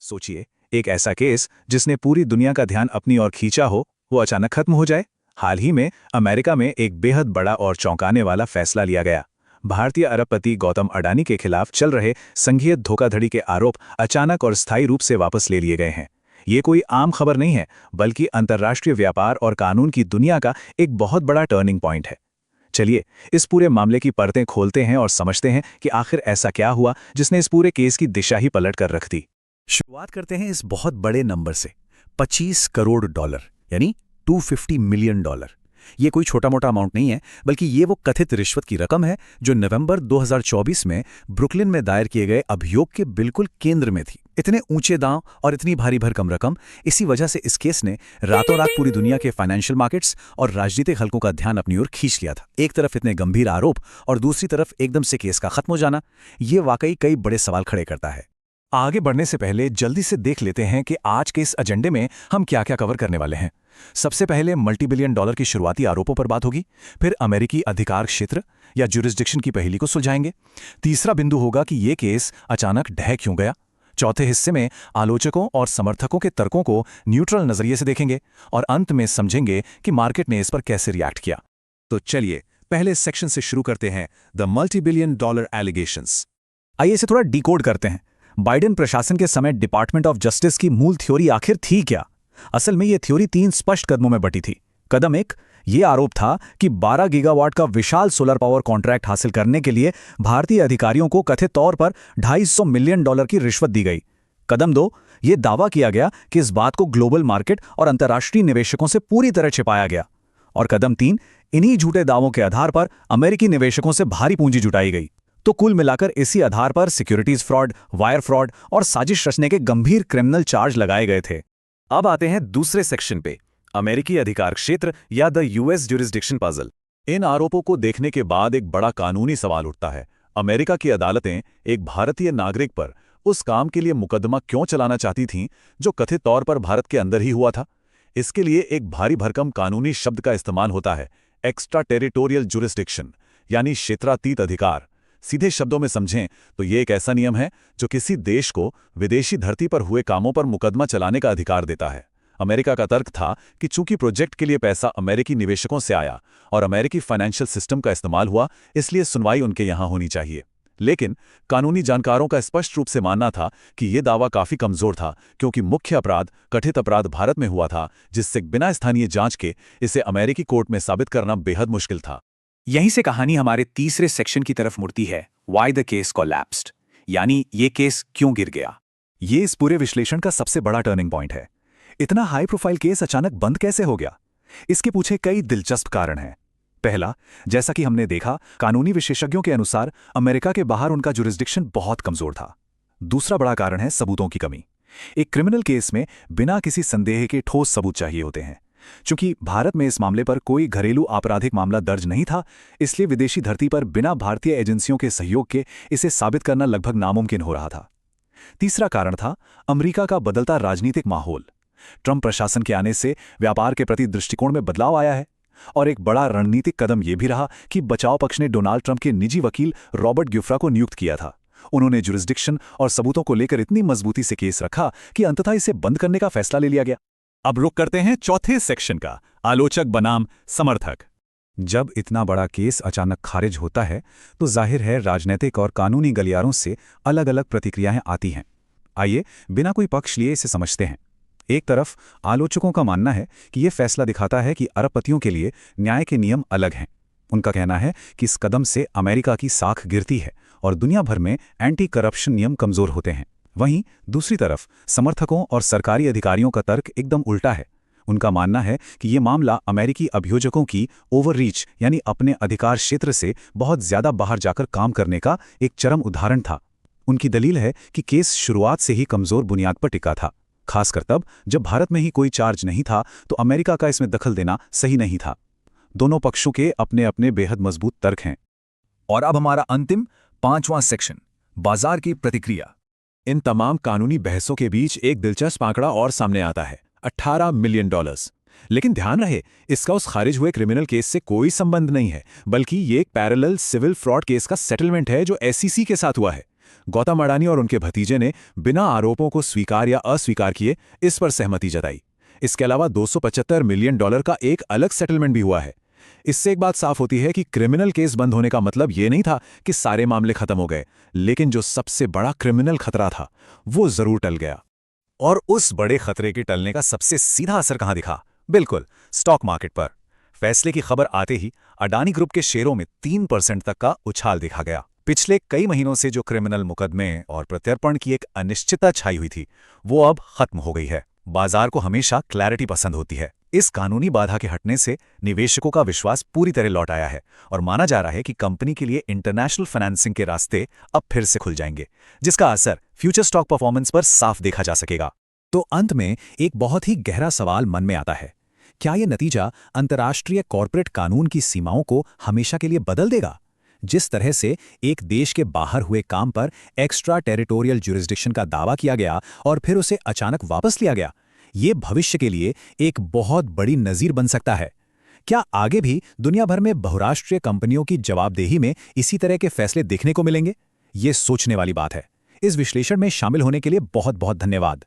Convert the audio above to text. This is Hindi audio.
सोचिए, एक ऐसा केस जिसने पूरी दुनिया का ध्यान अपनी ओर खींचा हो, वो अचानक खत्म हो जाए। हाल ही में अमेरिका में एक बेहद बड़ा और चौंकाने वाला फैसला लिया गया। भारतीय अरबपति गौतम अडानी के खिलाफ चल रहे संघीय धोखाधड़ी के आरोप अचानक और स्थायी रूप से वापस ले लिए गए हैं। ये कोई आम खबर नहीं है, बल्कि अंतर्राष्ट्रीय व्यापार और कानून की दुनिया का एक बहुत बड़ा टर्निंग पॉइंट है। चलिए, इस पूरे मामले की परतें खोलते हैं और समझते हैं कि आखिर ऐसा क्या हुआ जिसने इस पूरे केस की दिशा ही पलट कर रख दी। शुरुआत करते हैं इस बहुत बड़े नंबर से। 25 करोड़ डॉलर यानी 250 मिलियन डॉलर। ये कोई छोटा मोटा अमाउंट नहीं है, बल्कि ये वो कथित रिश्वत की रकम है जो नवंबर 2024 में ब्रुकलिन में दायर किए गए अभियोग के बिल्कुल केंद्र में थी। इतने ऊंचे दांव और इतनी भारी भरकम रकम, इसी वजह से इस केस ने रातों रात पूरी दुनिया के फाइनेंशियल मार्केट्स और राजनीतिक हलकों का ध्यान अपनी ओर खींच लिया था। एक तरफ इतने गंभीर आरोप और दूसरी तरफ एकदम से केस का खत्म हो जाना, ये वाकई कई बड़े सवाल खड़े करता है। आगे बढ़ने से पहले जल्दी से देख लेते हैं कि आज के इस एजेंडे में हम क्या क्या कवर करने वाले हैं। सबसे पहले मल्टी बिलियन डॉलर की शुरुआती आरोपों पर बात होगी, फिर अमेरिकी अधिकार क्षेत्र या जुरिस्डिक्शन की पहेली को सुलझाएंगे। तीसरा बिंदु होगा कि ये केस अचानक ढह क्यों गया। चौथे हिस्से में आलोचकों और समर्थकों के तर्कों को न्यूट्रल नजरिए से देखेंगे और अंत में समझेंगे कि मार्केट ने इस पर कैसे रिएक्ट किया। तो चलिए, पहले सेक्शन से शुरू करते हैं, the multi billion dollar allegations. आइए इसे थोड़ा डिकोड करते हैं। बाइडेन प्रशासन के समय डिपार्टमेंट ऑफ जस्टिस की मूल थ्योरी आखिर थी क्या? असल में यह थ्योरी 3 स्पष्ट कदमों में बटी थी। कदम 1, यह आरोप था कि 12 गीगावाट का विशाल सोलर पावर कॉन्ट्रैक्ट हासिल करने के लिए भारतीय अधिकारियों को कथित तौर पर $250 मिलियन की रिश्वत दी गई। कदम 2, यह दावा किया गया कि इस बात को ग्लोबल मार्केट और अंतर्राष्ट्रीय निवेशकों से पूरी तरह छिपाया गया। और कदम 3, इन्हीं झूठे दावों के आधार पर अमेरिकी निवेशकों से भारी पूंजी जुटाई गई। तो कुल मिलाकर इसी आधार पर सिक्योरिटीज फ्रॉड, वायर फ्रॉड और साजिश रचने के गंभीर क्रिमिनल चार्ज लगाए गए थे। अब आते हैं दूसरे सेक्शन पे, अमेरिकी अधिकार क्षेत्र या द यूएस ज्यूरिसडिक्शन पजल। इन आरोपों को देखने के बाद एक बड़ा कानूनी सवाल उठता है। अमेरिका की अदालतें एक भारतीय नागरिक पर उस काम के लिए मुकदमा क्यों चलाना चाहती थीं जो कथित तौर पर भारत के अंदर ही हुआ था? इसके लिए एक भारी भरकम कानूनी शब्द का इस्तेमाल होता है, एक्स्ट्रा टेरिटोरियल ज्यूरिसडिक्शन, यानी क्षेत्रातीत अधिकार। सीधे शब्दों में समझें तो ये एक ऐसा नियम है जो किसी देश को विदेशी धरती पर हुए कामों पर मुकदमा चलाने का अधिकार देता है। अमेरिका का तर्क था कि चूंकि प्रोजेक्ट के लिए पैसा अमेरिकी निवेशकों से आया और अमेरिकी फाइनेंशियल सिस्टम का इस्तेमाल हुआ, इसलिए सुनवाई उनके यहां होनी चाहिए। लेकिन कानूनी जानकारों का स्पष्ट रूप से मानना था कि यह दावा काफी कमजोर था, क्योंकि मुख्य अपराध, कथित अपराध भारत में हुआ था, जिससे बिना स्थानीय जांच के इसे अमेरिकी कोर्ट में साबित करना बेहद मुश्किल था। यहीं से कहानी हमारे तीसरे सेक्शन की तरफ मुड़ती है, व्हाई द केस कोलैप्स्ड, यानी ये केस क्यों गिर गया। ये इस पूरे विश्लेषण का सबसे बड़ा टर्निंग पॉइंट है। इतना हाई प्रोफाइल केस अचानक बंद कैसे हो गया? इसके पीछे कई दिलचस्प कारण हैं। पहला, जैसा कि हमने देखा, कानूनी विशेषज्ञों के अनुसार अमेरिका के बाहर उनका जुरिसडिक्शन बहुत कमजोर था। दूसरा बड़ा कारण है सबूतों की कमी। एक क्रिमिनल केस में बिना किसी संदेह के ठोस सबूत चाहिए होते हैं। चूंकि भारत में इस मामले पर कोई घरेलू आपराधिक मामला दर्ज नहीं था, इसलिए विदेशी धरती पर बिना भारतीय एजेंसियों के सहयोग के इसे साबित करना लगभग नामुमकिन हो रहा था। तीसरा कारण था अमेरिका का बदलता राजनीतिक माहौल। ट्रंप प्रशासन के आने से व्यापार के प्रति दृष्टिकोण में बदलाव आया है। और एक बड़ा रणनीतिक कदम यह भी रहा कि बचाव पक्ष ने डोनाल्ड ट्रंप के निजी वकील रॉबर्ट गिफ्रा को नियुक्त किया था। उन्होंने जुरिसडिक्शन और सबूतों को लेकर इतनी मजबूती से केस रखा कि अंततः इसे बंद करने का फैसला ले लिया गया। अब रुक करते हैं चौथे सेक्शन का, आलोचक बनाम समर्थक। जब इतना बड़ा केस अचानक खारिज होता है तो जाहिर है राजनीतिक और कानूनी गलियारों से अलग अलग प्रतिक्रियाएं आती हैं। आइए बिना कोई पक्ष लिए इसे समझते हैं। एक तरफ आलोचकों का मानना है कि यह फैसला दिखाता है कि अरबपतियों के लिए न्याय के नियम अलग हैं। उनका कहना है कि इस कदम से अमेरिका की साख गिरती है और दुनिया भर में एंटी करप्शन नियम कमजोर होते हैं। वहीं दूसरी तरफ समर्थकों और सरकारी अधिकारियों का तर्क एकदम उल्टा है। उनका मानना है कि ये मामला अमेरिकी अभियोजकों की ओवररीच, यानी अपने अधिकार क्षेत्र से बहुत ज्यादा बाहर जाकर काम करने का एक चरम उदाहरण था। उनकी दलील है कि केस शुरुआत से ही कमजोर बुनियाद पर टिका था, खासकर तब जब भारत में ही कोई चार्ज नहीं था, तो अमेरिका का इसमें दखल देना सही नहीं था। दोनों पक्षों के अपने अपने बेहद मजबूत तर्क हैं। और अब हमारा अंतिम 5वां सेक्शन, बाजार की प्रतिक्रिया। इन तमाम कानूनी बहसों के बीच एक दिलचस्प आंकड़ा और सामने आता है, $18 मिलियन। लेकिन ध्यान रहे, इसका उस खारिज हुए क्रिमिनल केस से कोई संबंध नहीं है, बल्कि ये एक पैरेलल सिविल फ्रॉड केस का सेटलमेंट है जो SEC के साथ हुआ है। गौतम अडानी और उनके भतीजे ने बिना आरोपों को स्वीकार या अस्वीकार किए इस पर सहमति जताई। इसके अलावा $275 मिलियन का एक अलग सेटलमेंट भी हुआ है। इससे एक बात साफ होती है कि क्रिमिनल केस बंद होने का मतलब ये नहीं था कि सारे मामले खत्म हो गए, लेकिन जो सबसे बड़ा क्रिमिनल खतरा था वो जरूर टल गया। और उस बड़े खतरे के टलने का सबसे सीधा असर कहां दिखा? बिल्कुल, स्टॉक मार्केट पर। फैसले की खबर आते ही अडानी ग्रुप के शेयरों में 3% तक का उछाल देखा गया। पिछले कई महीनों से जो क्रिमिनल मुकदमे और प्रत्यर्पण की एक अनिश्चितता छाई हुई थी, वो अब खत्म हो गई है। बाजार को हमेशा क्लैरिटी पसंद होती है। इस कानूनी बाधा के हटने से निवेशकों का विश्वास पूरी तरह लौट आया है और माना जा रहा है कि कंपनी के लिए इंटरनेशनल फाइनेंसिंग के रास्ते अब फिर से खुल जाएंगे, जिसका असर फ्यूचर स्टॉक परफॉर्मेंस पर साफ देखा जा सकेगा। तो अंत में एक बहुत ही गहरा सवाल मन में आता है, क्या यह नतीजा अंतर्राष्ट्रीय कॉर्पोरेट कानून की सीमाओं को हमेशा के लिए बदल देगा? जिस तरह से एक देश के बाहर हुए काम पर एक्स्ट्रा टेरिटोरियल ज्यूरिसडिक्शन का दावा किया गया और फिर उसे अचानक वापस लिया गया, ये भविष्य के लिए एक बहुत बड़ी नज़ीर बन सकता है। क्या आगे भी दुनिया भर में बहुराष्ट्रीय कंपनियों की जवाबदेही में इसी तरह के फैसले देखने को मिलेंगे? ये सोचने वाली बात है। इस विश्लेषण में शामिल होने के लिए बहुत बहुत धन्यवाद।